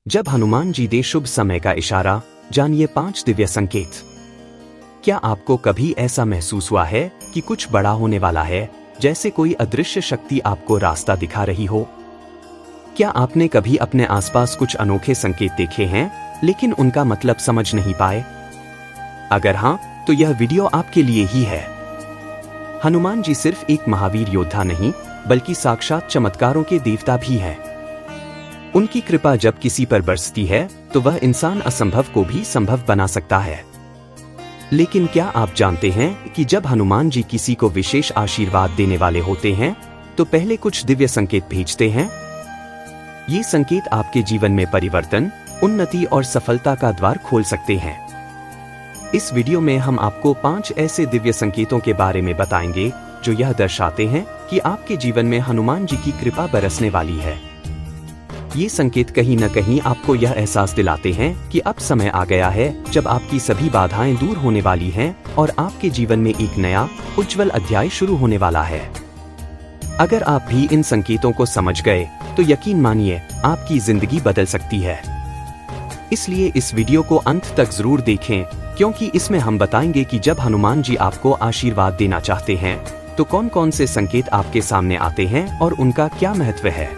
जब हनुमान जी दे शुभ समय का इशारा, जानिए 5 दिव्य संकेत। क्या आपको कभी ऐसा महसूस हुआ है कि कुछ बड़ा होने वाला है, जैसे कोई अदृश्य शक्ति आपको रास्ता दिखा रही हो? क्या आपने कभी अपने आसपास कुछ अनोखे संकेत देखे हैं, लेकिन उनका मतलब समझ नहीं पाए? अगर हाँ, तो यह वीडियो आपके लिए ही है। हनुमान जी सिर्फ एक महावीर योद्धा नहीं, बल्कि साक्षात चमत्कारों के देवता भी हैं। उनकी कृपा जब किसी पर बरसती है, तो वह इंसान असंभव को भी संभव बना सकता है। लेकिन क्या आप जानते हैं कि जब हनुमान जी किसी को विशेष आशीर्वाद देने वाले होते हैं, तो पहले कुछ दिव्य संकेत भेजते हैं? ये संकेत आपके जीवन में परिवर्तन, उन्नति और सफलता का द्वार खोल सकते हैं। इस वीडियो में हम आपको 5 ऐसे दिव्य संकेतों के बारे में बताएंगे, जो यह दर्शाते हैं कि आपके जीवन में हनुमान जी की कृपा बरसने वाली है। ये संकेत कहीं न कहीं आपको यह एहसास दिलाते हैं कि अब समय आ गया है जब आपकी सभी बाधाएं दूर होने वाली हैं और आपके जीवन में एक नया, उज्जवल अध्याय शुरू होने वाला है। अगर आप भी इन संकेतों को समझ गए, तो यकीन मानिए, आपकी जिंदगी बदल सकती है। इसलिए इस वीडियो को अंत तक जरूर देखें, क्योंकि इसमें हम बताएंगे कि जब हनुमान जी आपको आशीर्वाद देना चाहते हैं, तो कौन कौन से संकेत आपके सामने आते हैं और उनका क्या महत्व है।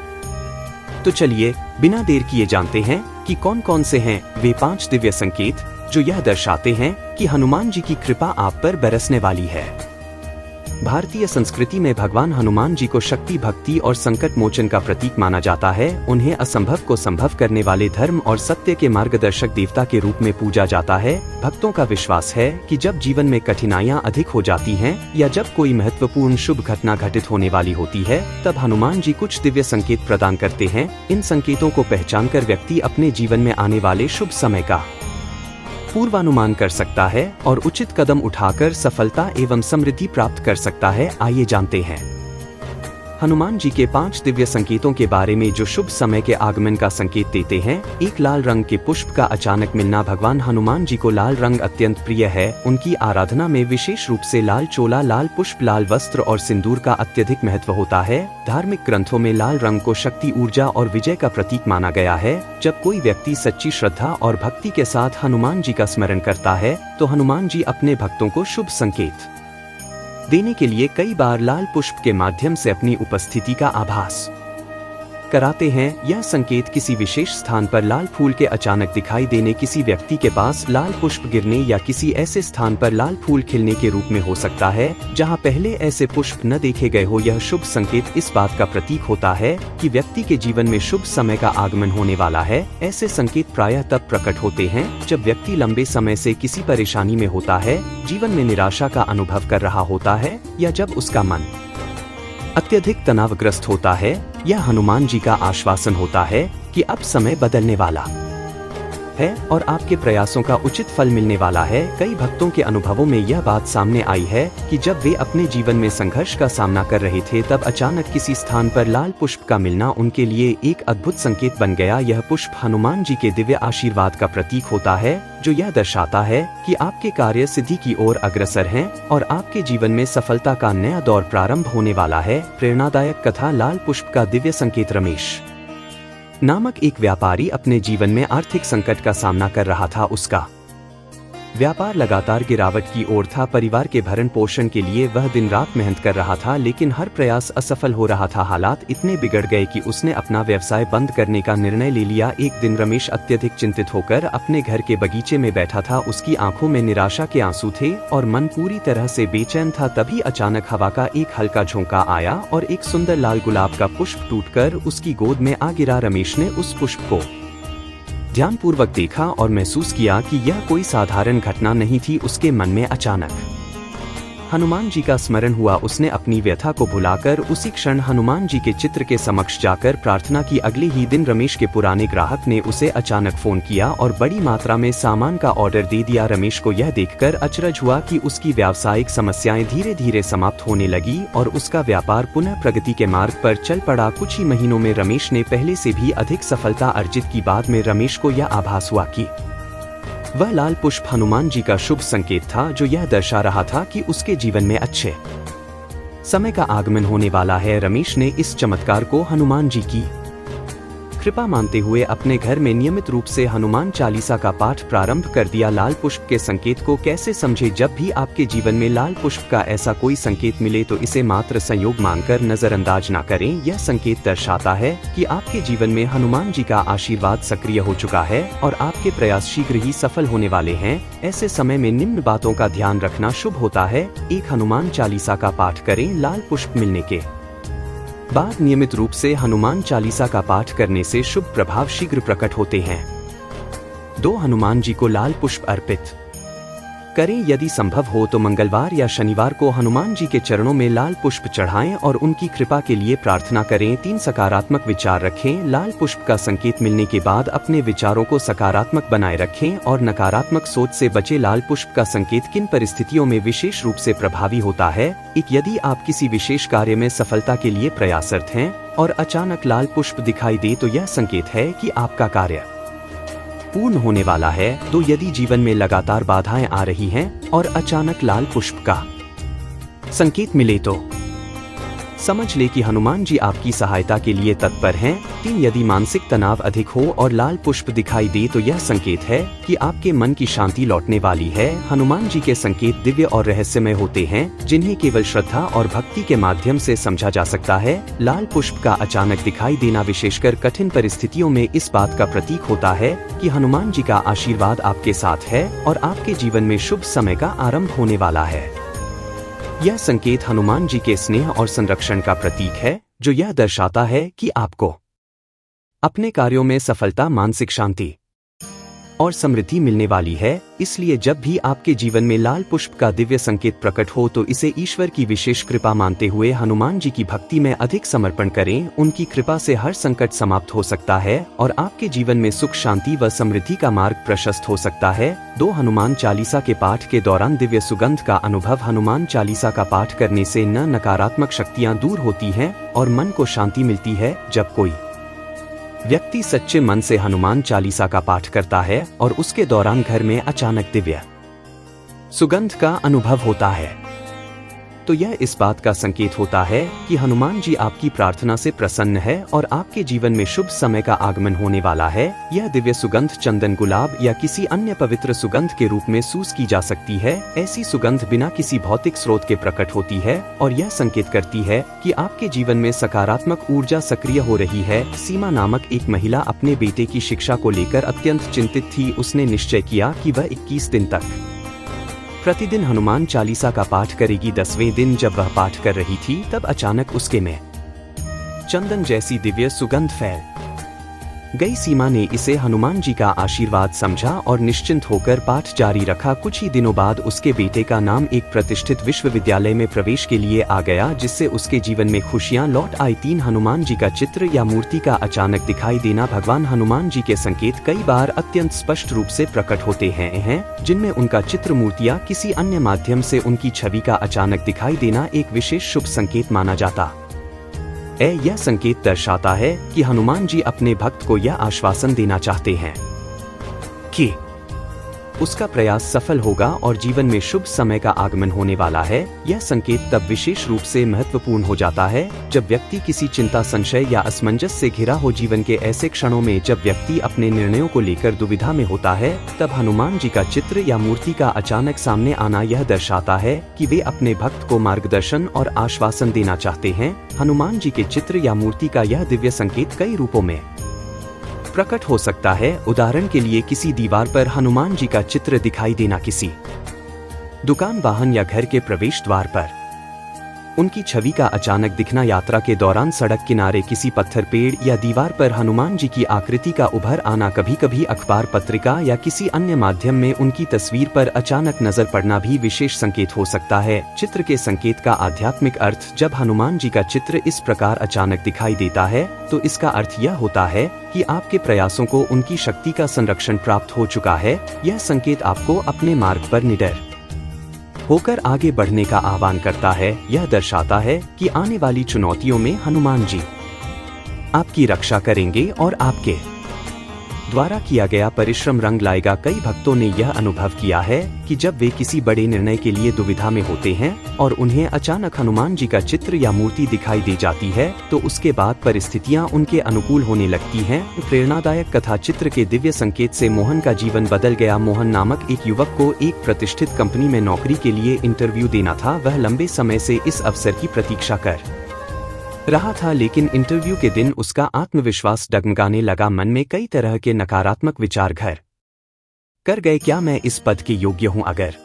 तो चलिए, बिना देर किए जानते हैं कि कौन कौन से हैं वे 5 दिव्य संकेत, जो यह दर्शाते हैं कि हनुमान जी की कृपा आप पर बरसने वाली है। भारतीय संस्कृति में भगवान हनुमान जी को शक्ति, भक्ति और संकट मोचन का प्रतीक माना जाता है। उन्हें असंभव को संभव करने वाले, धर्म और सत्य के मार्गदर्शक देवता के रूप में पूजा जाता है। भक्तों का विश्वास है कि जब जीवन में कठिनाइयां अधिक हो जाती हैं या जब कोई महत्वपूर्ण शुभ घटना घटित होने वाली होती है, तब हनुमान जी कुछ दिव्य संकेत प्रदान करते हैं। इन संकेतों को पहचानकर व्यक्ति अपने जीवन में आने वाले शुभ समय का पूर्वानुमान कर सकता है और उचित कदम उठाकर सफलता एवं समृद्धि प्राप्त कर सकता है। आइए जानते हैं हनुमान जी के 5 दिव्य संकेतों के बारे में, जो शुभ समय के आगमन का संकेत देते हैं। एक, लाल रंग के पुष्प का अचानक मिलना। भगवान हनुमान जी को लाल रंग अत्यंत प्रिय है। उनकी आराधना में विशेष रूप से लाल चोला, लाल पुष्प, लाल वस्त्र और सिंदूर का अत्यधिक महत्व होता है। धार्मिक ग्रंथों में लाल रंग को शक्ति, ऊर्जा और विजय का प्रतीक माना गया है। जब कोई व्यक्ति सच्ची श्रद्धा और भक्ति के साथ हनुमान जी का स्मरण करता है, तो हनुमान जी अपने भक्तों को शुभ संकेत देने के लिए कई बार लाल पुष्प के माध्यम से अपनी उपस्थिति का आभास कराते हैं। यह संकेत किसी विशेष स्थान पर लाल फूल के अचानक दिखाई देने, किसी व्यक्ति के पास लाल पुष्प गिरने या किसी ऐसे स्थान पर लाल फूल खिलने के रूप में हो सकता है जहां पहले ऐसे पुष्प न देखे गए हो। यह शुभ संकेत इस बात का प्रतीक होता है कि व्यक्ति के जीवन में शुभ समय का आगमन होने वाला है। ऐसे संकेत प्रायः तब प्रकट होते हैं जब व्यक्ति लंबे समय से किसी परेशानी में होता है, जीवन में निराशा का अनुभव कर रहा होता है, या जब उसका मन अत्यधिक तनावग्रस्त होता है। यह हनुमान जी का आश्वासन होता है कि अब समय बदलने वाला है और आपके प्रयासों का उचित फल मिलने वाला है। कई भक्तों के अनुभवों में यह बात सामने आई है कि जब वे अपने जीवन में संघर्ष का सामना कर रहे थे, तब अचानक किसी स्थान पर लाल पुष्प का मिलना उनके लिए एक अद्भुत संकेत बन गया। यह पुष्प हनुमान जी के दिव्य आशीर्वाद का प्रतीक होता है, जो यह दर्शाता है कि आपके कार्य सिद्धि की ओर अग्रसर हैं और आपके जीवन में सफलता का नया दौर प्रारंभ होने वाला है। प्रेरणादायक कथा। लाल पुष्प का दिव्य संकेत। रमेश नामक एक व्यापारी अपने जीवन में आर्थिक संकट का सामना कर रहा था। उसका व्यापार लगातार गिरावट की ओर था। परिवार के भरण पोषण के लिए वह दिन रात मेहनत कर रहा था, लेकिन हर प्रयास असफल हो रहा था। हालात इतने बिगड़ गए कि उसने अपना व्यवसाय बंद करने का निर्णय ले लिया। एक दिन रमेश अत्यधिक चिंतित होकर अपने घर के बगीचे में बैठा था। उसकी आंखों में निराशा के आंसू थे और मन पूरी तरह से बेचैन था। तभी अचानक हवा का एक हल्का झोंका आया और एक सुंदर लाल गुलाब का पुष्प टूटकर उसकी गोद में आ गिरा। रमेश ने उस पुष्प को ध्यानपूर्वक देखा और महसूस किया कि यह कोई साधारण घटना नहीं थी। उसके मन में अचानक हनुमान जी का स्मरण हुआ। उसने अपनी व्यथा को भुलाकर उसी क्षण हनुमान जी के चित्र के समक्ष जाकर प्रार्थना की। अगले ही दिन रमेश के पुराने ग्राहक ने उसे अचानक फोन किया और बड़ी मात्रा में सामान का ऑर्डर दे दिया। रमेश को यह देखकर अचरज हुआ कि उसकी व्यावसायिक समस्याएं धीरे धीरे समाप्त होने लगी और उसका व्यापार पुनः प्रगति के मार्ग पर चल पड़ा। कुछ ही महीनों में रमेश ने पहले से भी अधिक सफलता अर्जित की। बाद में रमेश को यह आभास हुआ कि वह लाल पुष्प हनुमान जी का शुभ संकेत था, जो यह दर्शा रहा था कि उसके जीवन में अच्छे समय का आगमन होने वाला है। रमेश ने इस चमत्कार को हनुमान जी की कृपा मानते हुए अपने घर में नियमित रूप से हनुमान चालीसा का पाठ प्रारंभ कर दिया। लाल पुष्प के संकेत को कैसे समझे? जब भी आपके जीवन में लाल पुष्प का ऐसा कोई संकेत मिले तो इसे मात्र संयोग मानकर नजरअंदाज न करें। यह संकेत दर्शाता है कि आपके जीवन में हनुमान जी का आशीर्वाद सक्रिय हो चुका है और आपके प्रयास शीघ्र ही सफल होने वाले हैं। ऐसे समय में निम्न बातों का ध्यान रखना शुभ होता है। 1 हनुमान चालीसा का पाठ करें। लाल पुष्प मिलने के बाद नियमित रूप से हनुमान चालीसा का पाठ करने से शुभ प्रभाव शीघ्र प्रकट होते हैं। 2 हनुमान जी को लाल पुष्प अर्पित करें। यदि संभव हो तो मंगलवार या शनिवार को हनुमान जी के चरणों में लाल पुष्प चढ़ाएं और उनकी कृपा के लिए प्रार्थना करें। 3 सकारात्मक विचार रखें। लाल पुष्प का संकेत मिलने के बाद अपने विचारों को सकारात्मक बनाए रखें और नकारात्मक सोच से बचे। लाल पुष्प का संकेत किन परिस्थितियों में विशेष रूप से प्रभावी होता है? यदि आप किसी विशेष कार्य में सफलता के लिए प्रयासरत हैं और अचानक लाल पुष्प दिखाई दे तो यह संकेत है कि आपका कार्य पूर्ण होने वाला है। तो यदि जीवन में लगातार बाधाएं आ रही हैं और अचानक लाल पुष्प का संकेत मिले तो समझ ले कि हनुमान जी आपकी सहायता के लिए तत्पर हैं। 3 यदि मानसिक तनाव अधिक हो और लाल पुष्प दिखाई दे तो यह संकेत है कि आपके मन की शांति लौटने वाली है। हनुमान जी के संकेत दिव्य और रहस्यमय होते हैं, जिन्हें केवल श्रद्धा और भक्ति के माध्यम से समझा जा सकता है। लाल पुष्प का अचानक दिखाई देना विशेषकर कठिन परिस्थितियों में इस बात का प्रतीक होता है कि हनुमान जी का आशीर्वाद आपके साथ है और आपके जीवन में शुभ समय का आरंभ होने वाला है। यह संकेत हनुमान जी के स्नेह और संरक्षण का प्रतीक है, जो यह दर्शाता है कि आपको अपने कार्यों में सफलता, मानसिक शांति और समृद्धि मिलने वाली है। इसलिए जब भी आपके जीवन में लाल पुष्प का दिव्य संकेत प्रकट हो तो इसे ईश्वर की विशेष कृपा मानते हुए हनुमान जी की भक्ति में अधिक समर्पण करें। उनकी कृपा से हर संकट समाप्त हो सकता है और आपके जीवन में सुख, शांति व समृद्धि का मार्ग प्रशस्त हो सकता है। 2 हनुमान चालीसा के पाठ के दौरान दिव्य सुगंध का अनुभव। हनुमान चालीसा का पाठ करने से नकारात्मक शक्तियाँ दूर होती हैं और मन को शांति मिलती है। जब कोई व्यक्ति सच्चे मन से हनुमान चालीसा का पाठ करता है और उसके दौरान घर में अचानक दिव्य सुगंध का अनुभव होता है तो यह इस बात का संकेत होता है कि हनुमान जी आपकी प्रार्थना से प्रसन्न है और आपके जीवन में शुभ समय का आगमन होने वाला है। यह दिव्य सुगंध चंदन, गुलाब या किसी अन्य पवित्र सुगंध के रूप में महसूस की जा सकती है। ऐसी सुगंध बिना किसी भौतिक स्रोत के प्रकट होती है और यह संकेत करती है कि आपके जीवन में सकारात्मक ऊर्जा सक्रिय हो रही है। सीमा नामक एक महिला अपने बेटे की शिक्षा को लेकर अत्यंत चिंतित थी। उसने निश्चय किया कि वह 21 दिन तक प्रतिदिन हनुमान चालीसा का पाठ करेगी। 10वें दिन जब वह पाठ कर रही थी तब अचानक उसके में चंदन जैसी दिव्य सुगंध फैल गई। सीमा ने इसे हनुमान जी का आशीर्वाद समझा और निश्चिंत होकर पाठ जारी रखा। कुछ ही दिनों बाद उसके बेटे का नाम एक प्रतिष्ठित विश्वविद्यालय में प्रवेश के लिए आ गया, जिससे उसके जीवन में खुशियां लौट आई। 3 हनुमान जी का चित्र या मूर्ति का अचानक दिखाई देना। भगवान हनुमान जी के संकेत कई बार अत्यंत स्पष्ट रूप से प्रकट होते हैं, जिनमें उनका चित्र, मूर्तियां किसी अन्य माध्यम से उनकी छवि का अचानक दिखाई देना एक विशेष शुभ संकेत माना जाता है। यह संकेत दर्शाता है कि हनुमान जी अपने भक्त को यह आश्वासन देना चाहते हैं कि उसका प्रयास सफल होगा और जीवन में शुभ समय का आगमन होने वाला है। यह संकेत तब विशेष रूप से महत्वपूर्ण हो जाता है जब व्यक्ति किसी चिंता, संशय या असमंजस से घिरा हो। जीवन के ऐसे क्षणों में जब व्यक्ति अपने निर्णयों को लेकर दुविधा में होता है, तब हनुमान जी का चित्र या मूर्ति का अचानक सामने आना यह दर्शाता है कि वे अपने भक्त को मार्गदर्शन और आश्वासन देना चाहते हैं। हनुमान जी के चित्र या मूर्ति का यह दिव्य संकेत कई रूपों में प्रकट हो सकता है। उदाहरण के लिए किसी दीवार पर हनुमान जी का चित्र दिखाई देना, किसी दुकान, वाहन या घर के प्रवेश द्वार पर उनकी छवि का अचानक दिखना, यात्रा के दौरान सड़क किनारे किसी पत्थर, पेड़ या दीवार पर हनुमान जी की आकृति का उभर आना, कभी कभी अखबार, पत्रिका या किसी अन्य माध्यम में उनकी तस्वीर पर अचानक नजर पड़ना भी विशेष संकेत हो सकता है। चित्र के संकेत का आध्यात्मिक अर्थ। जब हनुमान जी का चित्र इस प्रकार अचानक दिखाई देता है तो इसका अर्थ यह होता है कि आपके प्रयासों को उनकी शक्ति का संरक्षण प्राप्त हो चुका है। यह संकेत आपको अपने मार्ग पर निडर होकर आगे बढ़ने का आह्वान करता है। यह दर्शाता है कि आने वाली चुनौतियों में हनुमान जी आपकी रक्षा करेंगे और आपके द्वारा किया गया परिश्रम रंग लाएगा। कई भक्तों ने यह अनुभव किया है कि जब वे किसी बड़े निर्णय के लिए दुविधा में होते हैं और उन्हें अचानक हनुमान जी का चित्र या मूर्ति दिखाई दे जाती है तो उसके बाद परिस्थितियां उनके अनुकूल होने लगती हैं। प्रेरणादायक कथा चित्र के दिव्य संकेत से मोहन का जीवन बदल गया। मोहन नामक एक युवक को एक प्रतिष्ठित कंपनी में नौकरी के लिए इंटरव्यू देना था। वह लंबे समय से इस अवसर की प्रतीक्षा कर रहा था, लेकिन इंटरव्यू के दिन उसका आत्मविश्वास डगमगाने लगा। मन में कई तरह के नकारात्मक विचार घर कर गए। क्या मैं इस पद के योग्य हूं? अगर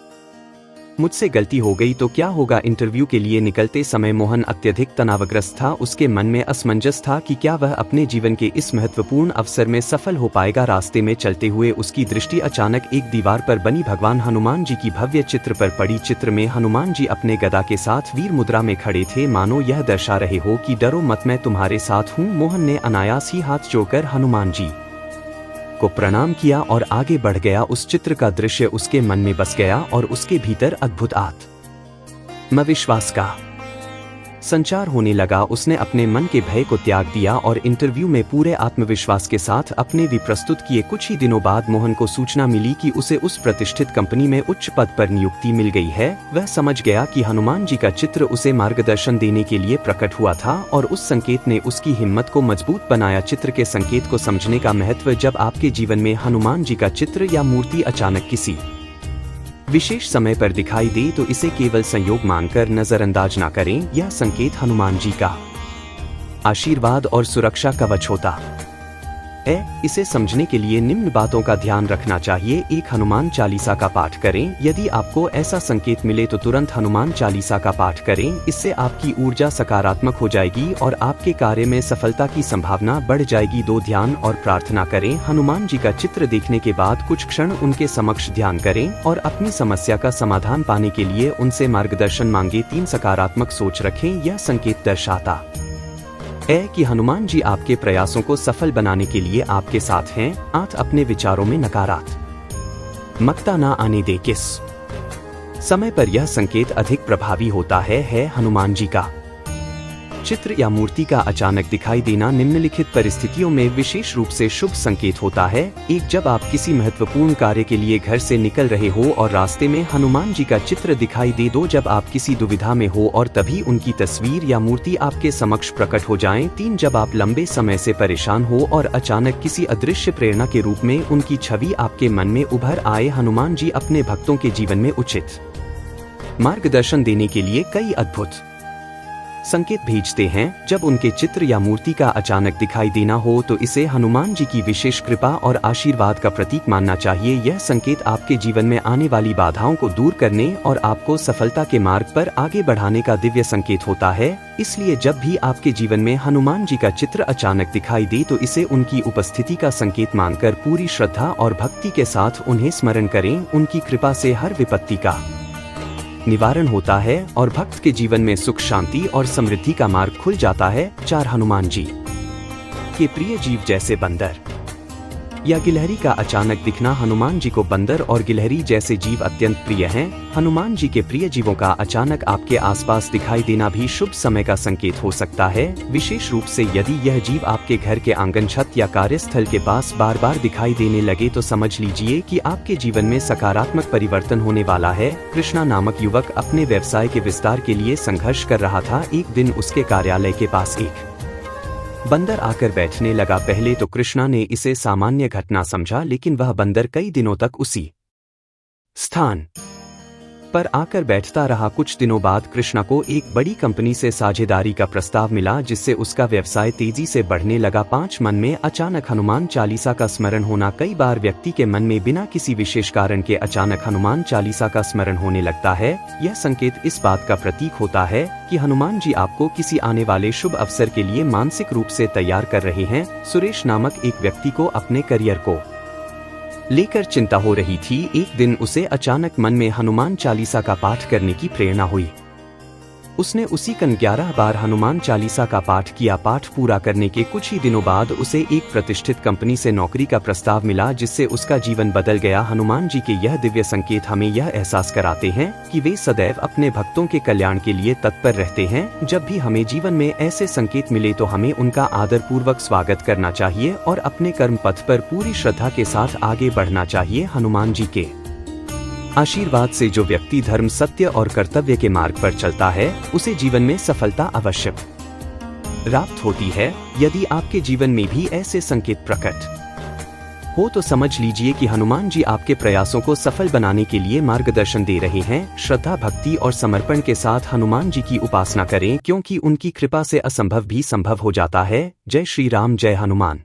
मुझसे गलती हो गई तो क्या होगा? इंटरव्यू के लिए निकलते समय मोहन अत्यधिक तनावग्रस्त था। उसके मन में असमंजस था कि क्या वह अपने जीवन के इस महत्वपूर्ण अवसर में सफल हो पाएगा। रास्ते में चलते हुए उसकी दृष्टि अचानक एक दीवार पर बनी भगवान हनुमान जी की भव्य चित्र पर पड़ी। चित्र में हनुमान जी अपने गदा के साथ वीर मुद्रा में खड़े थे, मानो यह दर्शा रहे हो कि डरो मत, मैं तुम्हारे साथ हूँ। मोहन ने अनायास ही हाथ जोड़कर हनुमान जी को प्रणाम किया और आगे बढ़ गया। उस चित्र का दृश्य उसके मन में बस गया और उसके भीतर अद्भुत आत्मविश्वास का संचार होने लगा। उसने अपने मन के भय को त्याग दिया और इंटरव्यू में पूरे आत्मविश्वास के साथ अपने भी प्रस्तुत किए। कुछ ही दिनों बाद मोहन को सूचना मिली कि उसे उस प्रतिष्ठित कंपनी में उच्च पद पर नियुक्ति मिल गई है। वह समझ गया कि हनुमान जी का चित्र उसे मार्गदर्शन देने के लिए प्रकट हुआ था और उस संकेत ने उसकी हिम्मत को मजबूत बनाया। चित्र के संकेत को समझने का महत्व। जब आपके जीवन में हनुमान जी का चित्र या मूर्ति अचानक किसी विशेष समय पर दिखाई दे तो इसे केवल संयोग मानकर नजरअंदाज न करें। यह संकेत हनुमान जी का आशीर्वाद और सुरक्षा कवच होता है। इसे समझने के लिए निम्न बातों का ध्यान रखना चाहिए। एक, हनुमान चालीसा का पाठ करें। यदि आपको ऐसा संकेत मिले तो तुरंत हनुमान चालीसा का पाठ करें। इससे आपकी ऊर्जा सकारात्मक हो जाएगी और आपके कार्य में सफलता की संभावना बढ़ जाएगी। 2, ध्यान और प्रार्थना करें। हनुमान जी का चित्र देखने के बाद कुछ क्षण उनके समक्ष ध्यान करें और अपनी समस्या का समाधान पाने के लिए उनसे मार्गदर्शन मांगे। 3, सकारात्मक सोच रखें। यह संकेत दर्शाता है कि हनुमान जी आपके प्रयासों को सफल बनाने के लिए आपके साथ हैं। 8, अपने विचारों में नकारात्मकता न आने दे। किस समय पर यह संकेत अधिक प्रभावी होता है हनुमान जी का चित्र या मूर्ति का अचानक दिखाई देना निम्नलिखित परिस्थितियों में विशेष रूप से शुभ संकेत होता है। 1, जब आप किसी महत्वपूर्ण कार्य के लिए घर से निकल रहे हो और रास्ते में हनुमान जी का चित्र दिखाई दे। 2, जब आप किसी दुविधा में हो और तभी उनकी तस्वीर या मूर्ति आपके समक्ष प्रकट हो जाएं। 3, जब आप लंबे समय से परेशान हो और अचानक किसी अदृश्य प्रेरणा के रूप में उनकी छवि आपके मन में उभर आए। हनुमान जी अपने भक्तों के जीवन में उचित मार्गदर्शन देने के लिए कई अद्भुत संकेत भेजते हैं। जब उनके चित्र या मूर्ति का अचानक दिखाई देना हो तो इसे हनुमान जी की विशेष कृपा और आशीर्वाद का प्रतीक मानना चाहिए। यह संकेत आपके जीवन में आने वाली बाधाओं को दूर करने और आपको सफलता के मार्ग पर आगे बढ़ाने का दिव्य संकेत होता है। इसलिए जब भी आपके जीवन में हनुमान जी का चित्र अचानक दिखाई दे तो इसे उनकी उपस्थिति का संकेत मानकर पूरी श्रद्धा और भक्ति के साथ उन्हें स्मरण करें। उनकी कृपा से हर विपत्ति का निवारण होता है और भक्त के जीवन में सुख, शांति और समृद्धि का मार्ग खुल जाता है। 4, हनुमान जी के प्रिय जीव जैसे बंदर या गिलहरी का अचानक दिखना। हनुमान जी को बंदर और गिलहरी जैसे जीव अत्यंत प्रिय हैं। हनुमान जी के प्रिय जीवों का अचानक आपके आसपास दिखाई देना भी शुभ समय का संकेत हो सकता है, विशेष रूप से यदि यह जीव आपके घर के आंगन, छत या कार्यस्थल के पास बार बार दिखाई देने लगे तो समझ लीजिए कि आपके जीवन में सकारात्मक परिवर्तन होने वाला है। कृष्णा नामक युवक अपने व्यवसाय के विस्तार के लिए संघर्ष कर रहा था। एक दिन उसके कार्यालय के पास एक बंदर आकर बैठने लगा। पहले तो कृष्णा ने इसे सामान्य घटना समझा, लेकिन वह बंदर कई दिनों तक उसी स्थान पर आकर बैठता रहा। कुछ दिनों बाद कृष्णा को एक बड़ी कंपनी से साझेदारी का प्रस्ताव मिला, जिससे उसका व्यवसाय तेजी से बढ़ने लगा। 5, मन में अचानक हनुमान चालीसा का स्मरण होना। कई बार व्यक्ति के मन में बिना किसी विशेष कारण के अचानक हनुमान चालीसा का स्मरण होने लगता है। यह संकेत इस बात का प्रतीक होता है कि हनुमान जी आपको किसी आने वाले शुभ अवसर के लिए मानसिक रूप से तैयार कर रहे हैं। सुरेश नामक एक व्यक्ति को अपने करियर को लेकर चिंता हो रही थी। एक दिन उसे अचानक मन में हनुमान चालीसा का पाठ करने की प्रेरणा हुई। उसने उसी कन 11 बार हनुमान चालीसा का पाठ किया। पाठ पूरा करने के कुछ ही दिनों बाद उसे एक प्रतिष्ठित कंपनी से नौकरी का प्रस्ताव मिला, जिससे उसका जीवन बदल गया। हनुमान जी के यह दिव्य संकेत हमें यह एहसास कराते हैं कि वे सदैव अपने भक्तों के कल्याण के लिए तत्पर रहते हैं। जब भी हमें जीवन में ऐसे संकेत मिले तो हमें उनका आदरपूर्वक स्वागत करना चाहिए और अपने कर्म पथ पर पूरी श्रद्धा के साथ आगे बढ़ना चाहिए। हनुमान जी के आशीर्वाद से जो व्यक्ति धर्म, सत्य और कर्तव्य के मार्ग पर चलता है, उसे जीवन में सफलता अवश्य प्राप्त होती है। यदि आपके जीवन में भी ऐसे संकेत प्रकट हो तो समझ लीजिए कि हनुमान जी आपके प्रयासों को सफल बनाने के लिए मार्गदर्शन दे रहे हैं। श्रद्धा, भक्ति और समर्पण के साथ हनुमान जी की उपासना करें, क्योंकि उनकी कृपा से असंभव भी संभव हो जाता है। जय श्री राम, जय हनुमान।